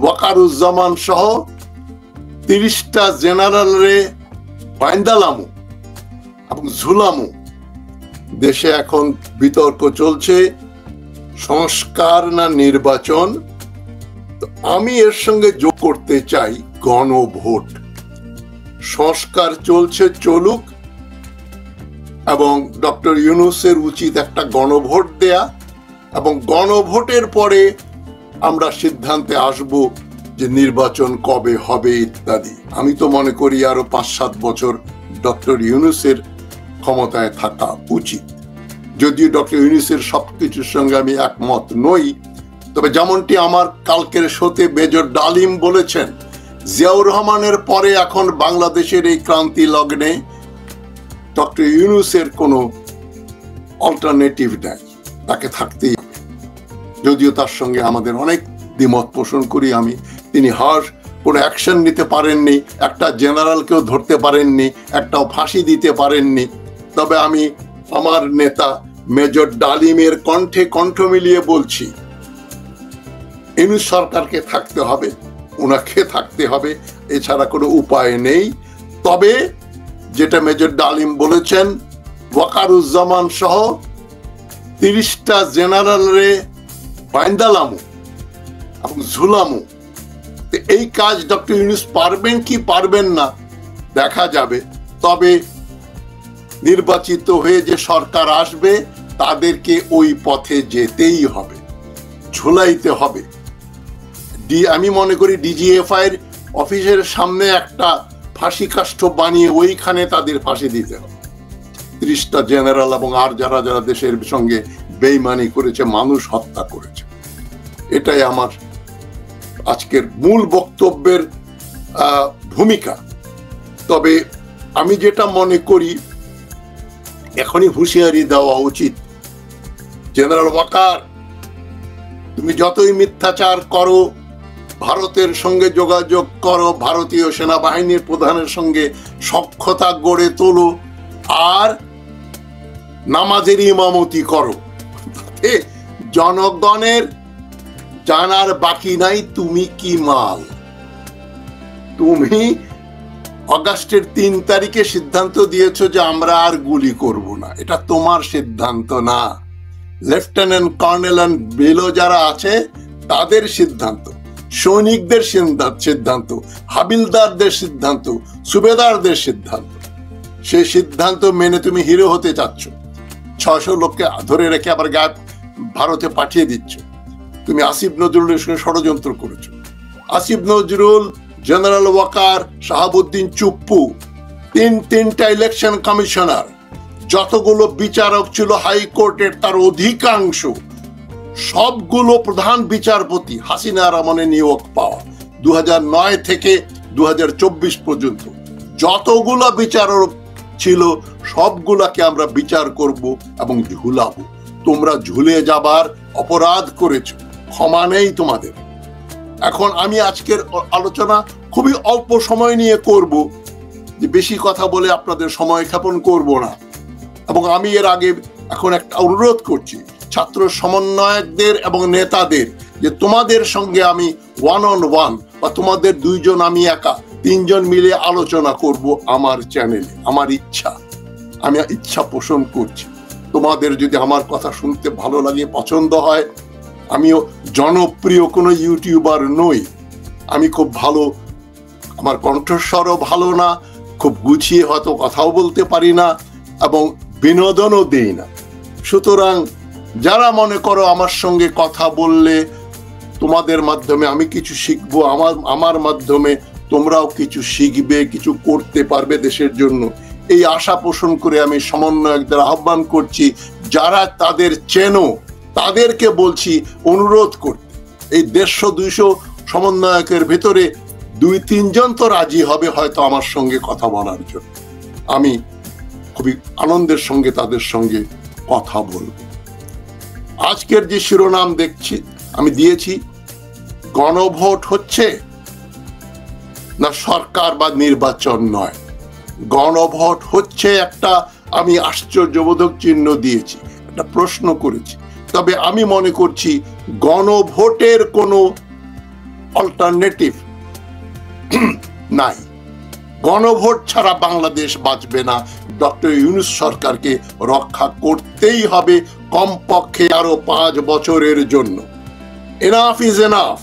ওয়াকারুজ্জামান সহ 30টা জেনারেলরে বাইন্দালামু এবং ঝুলামু। দেশে এখন বিতর্ক চলছে সংস্কার না নির্বাচন। আমি এর সঙ্গে যোগ করতে চাই গণভোট। সংস্কার চলছে, চলুক, এবং ডক্টর ইউনূসের উচিত একটা গণভোট দেয়া, এবং গণভোটের পরে আমরা সিদ্ধান্তে আসব যে নির্বাচন কবে হবে ইত্যাদি। আমি তো মনে করি আরো 5-7 বছর ডক্টর ইউনূসের ক্ষমতায় থাকা উচিত। যদিও ডক্টর ইউনূসের সবকিছুর সঙ্গে আমি একমত নই, তবে যেমনটি আমার কালকের শোতে মেজর ডালিম বলেছেন, জিয়াউর রহমানের পরে এখন বাংলাদেশের এই ক্রান্তি লগ্নে ডক্টর ইউনূসের কোনো অল্টারনেটিভ নাই, তাকে থাকতেই হবে। যদিও তার সঙ্গে আমাদের অনেক দ্বিমত পোষণ করি আমি। তিনি কোনো অ্যাকশন নিতে পারেননি, একটা জেনারেলকেও ধরতে পারেননি, একটাও ফাঁসি দিতে পারেননি। তবে আমি আমার নেতা মেজর ডালিমের কণ্ঠে কণ্ঠ মিলিয়ে বলছি, ইউনূস সরকারকে থাকতে হবে, ওনাকে থাকতে হবে, এছাড়া কোনো উপায় নেই। তবে যেটা মেজর ডালিম বলেছেন, ওয়াকারুজ্জামান সহ 30টা জেনারেলরে বাইন্দালামু এবং ঝুলামু। এই কাজ ডক্টর ইউনূস পারবেন কি পারবেন না দেখা যাবে। তবে নির্বাচিত হয়ে যে সরকার আসবে তাদেরকে ওই পথে যেতেই হবে, ঝুলাইতে হবে। আমি মনে করি ডিজিএফআই এর অফিসের সামনে একটা ফাঁসি কাষ্ঠ বানিয়ে ওইখানে তাদের ফাঁসি দিতে হবে। 30টা জেনারেল এবং আর যারা যারা দেশের সঙ্গে বেইমানি করেছে, মানুষ হত্যা করেছে। এটাই আমার আজকের মূল বক্তব্যের ভূমিকা। তবে আমি যেটা মনে করি, এখনই হুঁশিয়ারি দেওয়া উচিত, জেনারেল ওয়াকার, তুমি যতই মিথ্যাচার করো, ভারতের সঙ্গে যোগাযোগ করো, ভারতীয় সেনাবাহিনীর প্রধানের সঙ্গে সখ্যতা গড়ে তোলো, আর নামাজের ইমামতি করো, জনগণের জানার বাকি নাই তুমি কি মাল। তুমি অগাস্টের 3 তারিখে সিদ্ধান্ত দিয়েছো যে আমরা আর গুলি করব না, এটা তোমার সিদ্ধান্ত না, লেফটেন্যান্ট কর্নেল এন্ড বেলো যারা আছে তাদের সিদ্ধান্ত, সৈনিকদের সিদ্ধান্ত, হাবিলদারদের সিদ্ধান্ত, সুবেদারদের সিদ্ধান্ত। সেই সিদ্ধান্ত মেনে তুমি হিরো হতে চাচ্ছ, 600 লোককে ধরে রেখে আবার ভারতে পাঠিয়ে দিচ্ছ। তুমি আসিফ নজরুলের সঙ্গে ষড়যন্ত্র করেছো। আসিফ নজরুল, জেনারেল ওয়াকার, শাহাবুদ্দিন চুপ্পু, তিনটা ইলেকশন কমিশনার, যতগুলো বিচারক ছিল হাইকোর্টের তার অধিকাংশ, সবগুলো প্রধান বিচারপতি হাসিনা রহমানের নিয়োগ পাওয়া 2009 থেকে 2024 পর্যন্ত যতগুলো বিচারক ছিল সবগুলাকে আমরা বিচার করব এবং ঝুলাবো। তোমরা ঝুলে যাবার অপরাধ করেছো, ক্ষমা নেই তোমাদের। এখন আমি আজকের আলোচনা খুবই অল্প সময় নিয়ে করব, যে বেশি কথা বলে আপনাদের সময় ক্ষেপণ করব না। এবং আমি এর আগে এখন একটা অনুরোধ করছি ছাত্র সমন্বয়কদের এবং নেতাদের, যে তোমাদের সঙ্গে আমি 1-on-1 বা তোমাদের 2 জন আমি একা 3 জন মিলে আলোচনা করব আমার চ্যানেলে। আমার ইচ্ছা, আমি ইচ্ছা পোষণ করছি। তোমাদের যদি আমার কথা শুনতে ভালো লাগে, পছন্দ হয়, আমিও জনপ্রিয় কোনো ইউটিউবার নই, আমি খুব ভালো, আমার কণ্ঠস্বরও ভালো না, খুব গুছিয়ে হয়তো কথাও বলতে পারি না, এবং বিনোদনও দেই না। সুতরাং যারা মনে করো আমার সঙ্গে কথা বললে তোমাদের মাধ্যমে আমি কিছু শিখবো, আমার মাধ্যমে তোমরাও কিছু শিখবে, কিছু করতে পারবে দেশের জন্য, এই আশা পোষণ করে আমি সমন্বয়কদের আহ্বান করছি, যারা তাদের চেনো তাদেরকে বলছি অনুরোধ করতে। এই 150-200 সমন্বয়কের ভিতরে 2-3 জন তো রাজি হবে হয়তো আমার সঙ্গে কথা বলার জন্য। আমি খুবই আনন্দের সঙ্গে তাদের সঙ্গে কথা বলবো। আজকের যে শিরোনাম দেখছি আমি দিয়েছি, গণভোট হচ্ছে না সরকার বা নির্বাচন নয়, গণভোট হচ্ছে একটা, আমি আশ্চর্যবোধক চিহ্ন দিয়েছি, একটা প্রশ্ন করেছি। তবে আমি মনে করছি গণভোটের কোনো অল্টারনেটিভ নাই। গণভোট ছাড়া বাংলাদেশ বাঁচবে না। ডক্টর ইউনূস সরকারকে রক্ষা করতেই হবে কমপক্ষে আরো 5 বছরের জন্য। এনাফ ইজ এনাফ,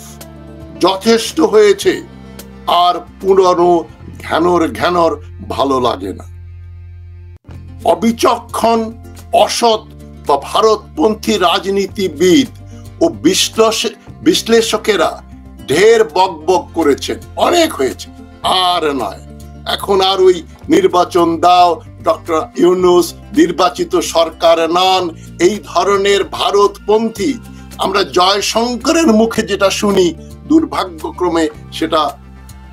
যথেষ্ট হয়েছে। আর পুরনো ঘ্যানর ভালো লাগে না। অবিচক্ষণ, অসৎ বা ভারতপন্থী রাজনীতিবিদ ও বিশ্লেষকেরা ঢের বকবক করেছেন, অনেক হয়েছে, আর নয়। এখন আর ওই নির্বাচন দাও, ডক্টর ইউনূস নির্বাচিত সরকার নন, এই ধরনের ভারতপন্থী আমরা জয়শঙ্করের মুখে যেটা শুনি, দুর্ভাগ্যক্রমে সেটা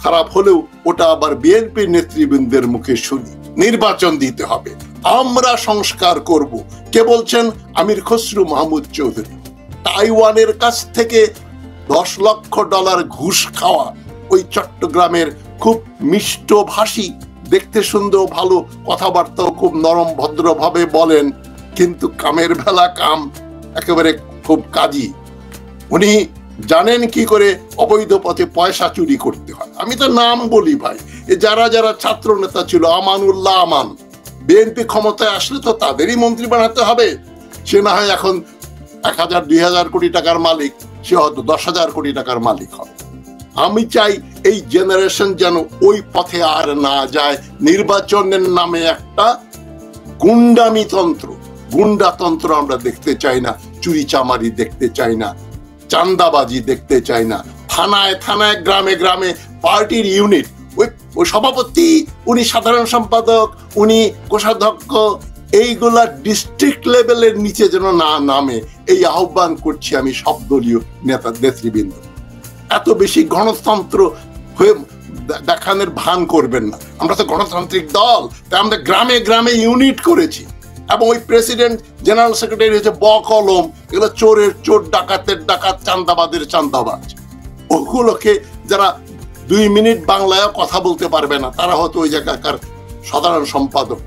খারাপ হলেও ওটা আবার বিএনপি নেতৃবৃন্দের মুখে শুনি। নির্বাচন দিতে হবে, আমরা সংস্কার করব। কে বলছেন? আমির খসরু মাহমুদ চৌধুরী। তাইওয়ানের কাছ থেকে $10 লক্ষ ঘুষ খাওয়া ওই চট্টগ্রামের খুব মিষ্টভাষী, দেখতে সুন্দর, ভালো, কথাবার্তাও খুব নরম ভদ্রভাবে বলেন, কিন্তু কামের বেলা কাম একেবারে খুব কাজী। উনি জানেন কি করে অবৈধ পথে পয়সা চুরি করতে হয়। আমি তো নাম বলি ভাই, যারা যারা ছাত্র নেতা ছিল, আমানুল্লাহ আমান, বিএনপি ক্ষমতায় আসলে তো তাদেরই মন্ত্রী বানাতে হবে। সে না হয় এখন 1000-2000 কোটি টাকার মালিক, সে হয়তো 10,000 কোটি টাকার মালিক হবে। আমি চাই এই জেনারেশন যেন ওই পথে আর না যায়। নির্বাচনের নামে একটা গুন্ডাতন্ত্র আমরা দেখতে চাই না, চুরি চামারি দেখতে চাই না, চাঁদাবাজি দেখতে চাই না। থানায় থানায়, গ্রামে গ্রামে পার্টির ইউনিট, ওই সভাপতি, উনি সাধারণ সম্পাদক, উনি কোষাধ্যক্ষ, এইগুলা ডিস্ট্রিক্ট লেভেলের নিচে যেন না নামে, এই আহ্বান করছি আমি সব দলীয় নেতা নেতৃবৃন্দ। এত বেশি গণতন্ত্র হয়ে দেখানোর ভান করবেন না। আমরা তো গণতান্ত্রিক দল, তাই আমরা গ্রামে গ্রামে ইউনিট করেছি। এবং ওই প্রেসিডেন্ট, জেনারেল সেক্রেটারি হচ্ছে বকলম, এগুলো চোরের চোর, ডাকাতের ডাকাত, চাঁদাবাদের চাঁদাবাজ। ওগুলোকে যারা 2 মিনিট বাংলায় কথা বলতে পারবে না, তারা হয়তো ওই জায়গাকার সাধারণ সম্পাদক,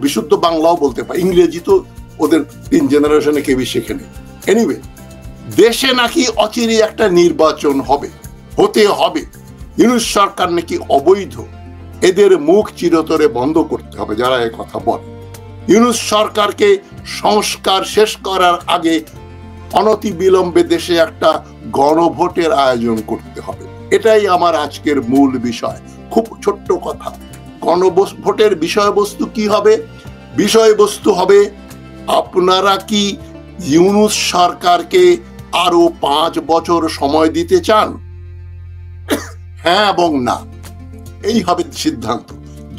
বিশুদ্ধ বাংলাও বলতে পারে, ইংরেজি তো ওদের 3 জেনারেশনে কেউই শেখেনি। এনিওয়ে, দেশে নাকি অচিরে একটা নির্বাচন হতে হবে। ইউনূস সরকার নাকি অবৈধ, এদের মুখ চিরতরে বন্ধ করতে হবে যারা এ কথা বলে। ইউনূস সরকারকে সংস্কার শেষ করার আগে অনতিবিলম্বে দেশে একটা গণভোটের আয়োজন করতে হবে। এটাই আমার আজকের মূল বিষয়। খুব ছোট্ট কথা। গণভোটের বিষয়বস্তু কি হবে? বিষয়বস্তু হবে, আপনারা কি ইউনূস সরকারকে আরো 5 বছর সময় দিতে চান? হ্যাঁ এবং না, এই হবে সিদ্ধান্ত।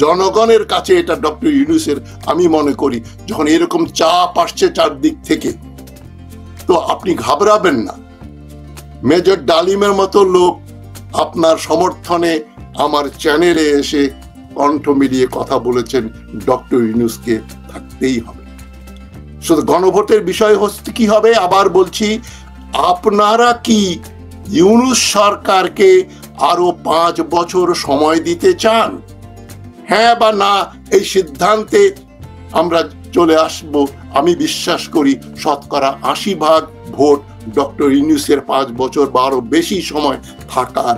জনগণের কাছে এটা ডক্টর ইউনূসের, আমি মনে করি, যখন এরকম চাপ আসছে চারদিক থেকে, তো আপনি ঘাবড়াবেন না। মেজর ডালিমের মতো লোক আপনার সমর্থনে আমার চ্যানেলে এসে কণ্ঠ মিলিয়ে কথা বলেছেন, ডক্টর ইউনূসকে থাকতেই হবে। শুধু গণভোটের বিষয়বস্তু কি হবে? আবার বলছি, আপনারা কি ইউনূস সরকারকে আরো 5 বছর সময় দিতে চান? হ্যাঁ বা না, এই সিদ্ধান্তে আমরা চলে আসব। আমি বিশ্বাস করি 80% ভোট ডক্টর ইউনূসের 5 বছর বা আরো বেশি সময় থাকার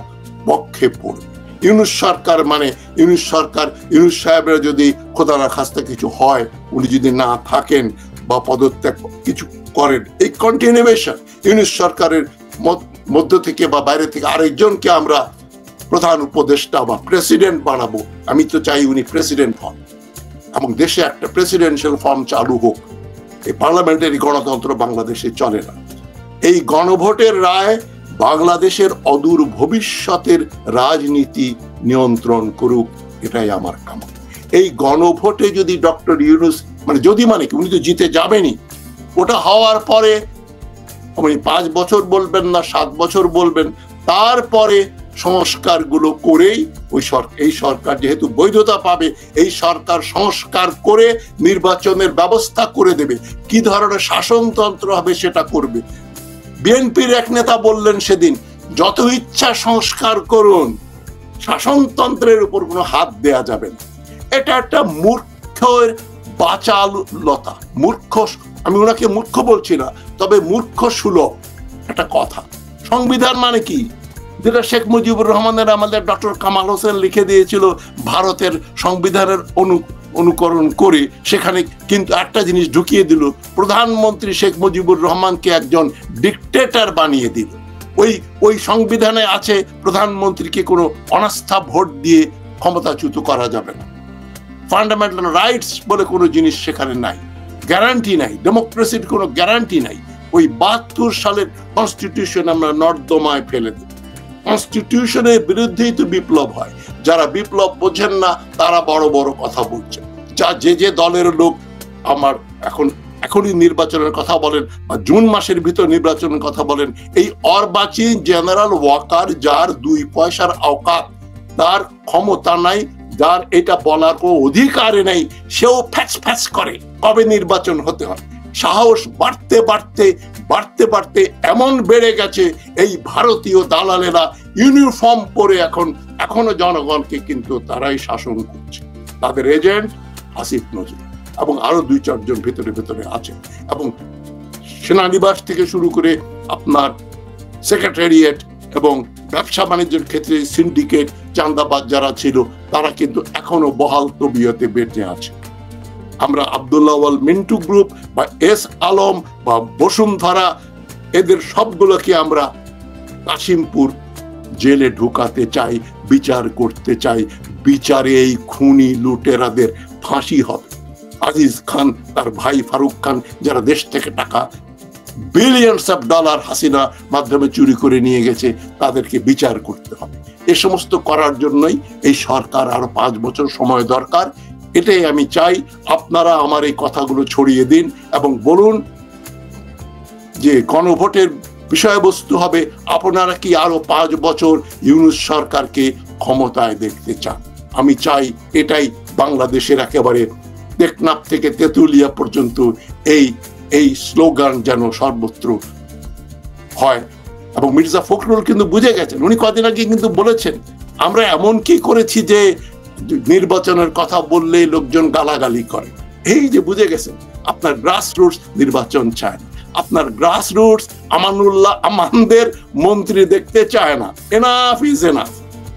পক্ষে পড়বে। ইউনূস সরকার মানে ইউনূস সাহেবের যদি খোদা না খাস্তা কিছু হয়, উনি যদি না থাকেন বা পদত্যাগ কিছু করেন, এই কন্টিনিউয়েশন, ইউনূস সরকারের মধ্য থেকে বা বাইরে থেকে আরেকজনকে আমরা প্রধান উপদেষ্টা বা প্রেসিডেন্ট বানাবো। আমি তো চাই উনি প্রেসিডেন্ট হন এবং দেশে একটা প্রেসিডেন্সিয়াল ফর্ম চালু হোক। এই পার্লামেন্টারি গণতন্ত্র বাংলাদেশে চলে না। এই গণভোটের রায় বাংলাদেশের অদূর ভবিষ্যতের রাজনীতি নিয়ন্ত্রণ করুক, এটাই আমার কামনা। এই গণভোটে যদি ডক্টর ইউনূস মানে উনি তো জিতে যাবেনই, ওটা হওয়ার পরে উনি 5 বছর বলবেন না 7 বছর বলবেন, তারপরে সংস্কারগুলো করেই এই সরকার যেহেতু বৈধতা পাবে, এই সরকার সংস্কার করে নির্বাচনের ব্যবস্থা করে দেবে। কি ধরনের শাসনতন্ত্র হবে সেটা করবে। বিএনপির এক নেতা বললেন সেদিন, যত ইচ্ছা সংস্কার করুন, শাসনতন্ত্রের উপর কোনো হাত দেয়া যাবে না। এটা একটা মূর্খের বাচালতা। আমি ওনাকে মূর্খ বলছি না, তবে মূর্খ সুলভ একটা কথা। সংবিধান মানে কি? যেটা শেখ মুজিবুর রহমানের আমাদের ডক্টর কামাল হোসেন লিখে দিয়েছিল ভারতের সংবিধানের অনুকরণ করে, সেখানে কিন্তু একটা জিনিস ঢুকিয়ে দিল, প্রধানমন্ত্রী শেখ মুজিবুর রহমানকে একজন ডিক্টেটর বানিয়ে দিল। ওই সংবিধানে আছে প্রধানমন্ত্রীকে কোনো অনাস্থা ভোট দিয়ে ক্ষমতাচ্যুত করা যাবে না। ফান্ডামেন্টাল রাইটস বলে কোনো জিনিস সেখানে নাই, গ্যারান্টি নাই, ডেমোক্রেসির কোনো গ্যারান্টি নাই। ওই 72 সালের কনস্টিটিউশন আমরা নর্দমায় ফেলে দিই। কনস্টিটিউশনের বিরুদ্ধেই তো বিপ্লব হয়। যারা বিপ্লব বোঝেন না তারা বড় বড় কথা বলছেন। যে দলের লোক আমার এখনই নির্বাচনের কথা বলেন বা জুন মাসের ভিতর নির্বাচনের কথা বলেন, এই অর্বাচীন জেনারেল ওয়াকার, যার 2 পয়সার অকাত, তার ক্ষমতা নাই, যার এটা বলার কোনো অধিকার নেই, সেও ফ্যাচ ফ্যাচ করে কবে নির্বাচন হতে হয়। সাহস বাড়তে বাড়তে বাড়তে বাড়তে এমন বেড়ে গেছে, এই ভারতীয় দালালেরা ইউনিফর্ম পরে এখনো জনগণকে কিন্তু তারাই শাসন করছে। তাদের এজেন্ট আসিফ নজরুল এবং আরো 2-4 জন ভেতরে ভেতরে আছেন। এবং সেনানিবাস থেকে শুরু করে আপনার সেক্রেটারিয়েট এবং ব্যবসা বাণিজ্যের ক্ষেত্রে সিন্ডিকেট, চাঁদাবাজ যারা ছিল, তারা কিন্তু এখনো বহাল তবিয়তে বেঁচে আছে। আমরা আব্দুল্লাহ ওয়াল মিন্টু গ্রুপ বা এস আলম বা বসুন্ধরা, এদের সবগুলোকে আমরা কাশিমপুর জেলে ঢুকাতে চাই, বিচার করতে চাই। বিচারে এই খুনি লুটেরাদের ফাঁসি হবে। আজিজ খান, তার ভাই ফারুক খান, যারা দেশ থেকে টাকা বিলিয়নস অফ ডলার হাসিনা মাধ্যমে চুরি করে নিয়ে গেছে, তাদেরকে বিচার করতে হবে। এ সমস্ত করার জন্যই এই সরকার আরো 5 বছর সময় দরকার। এটাই আমি চাই। আপনারা আমার এই কথাগুলো ছড়িয়ে দিন এবং বলুন যে গণভোটের বিষয়বস্তু হবে আপনারা কি আরো 5 বছর ইউনূস সরকারকে ক্ষমতায় দেখতে চান। আমি চাই এটাই বাংলাদেশের একেবারে টেকনাফ থেকে তেঁতুলিয়া পর্যন্ত এই স্লোগান যেন সর্বত্র হয়। এবং মির্জা ফখরুল কিন্তু বুঝে গেছেন, উনি কদিন আগে কিন্তু বলেছেন, আমরা এমন কি করেছি যে নির্বাচনের কথা বললে লোকজন গালাগালি করে। এই যে বুঝে গেছেন, আপনার গ্রাসরুটস নির্বাচন চায় না, আপনার গ্রাসরুটস আমানুল্লাহ আমানদের মন্ত্রী দেখতে চায় না। এনাফ ইজ এনাফ,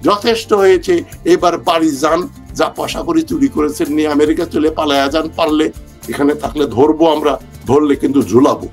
যথেষ্ট হয়েছে। এবার বাড়ি যান, যা পয়সা করে চুরি করেছেন নিয়ে আমেরিকা চলে পালায়া যান, পারলে এখানে থাকলে ধরবো আমরা, ধরলে কিন্তু ঝুলাবো।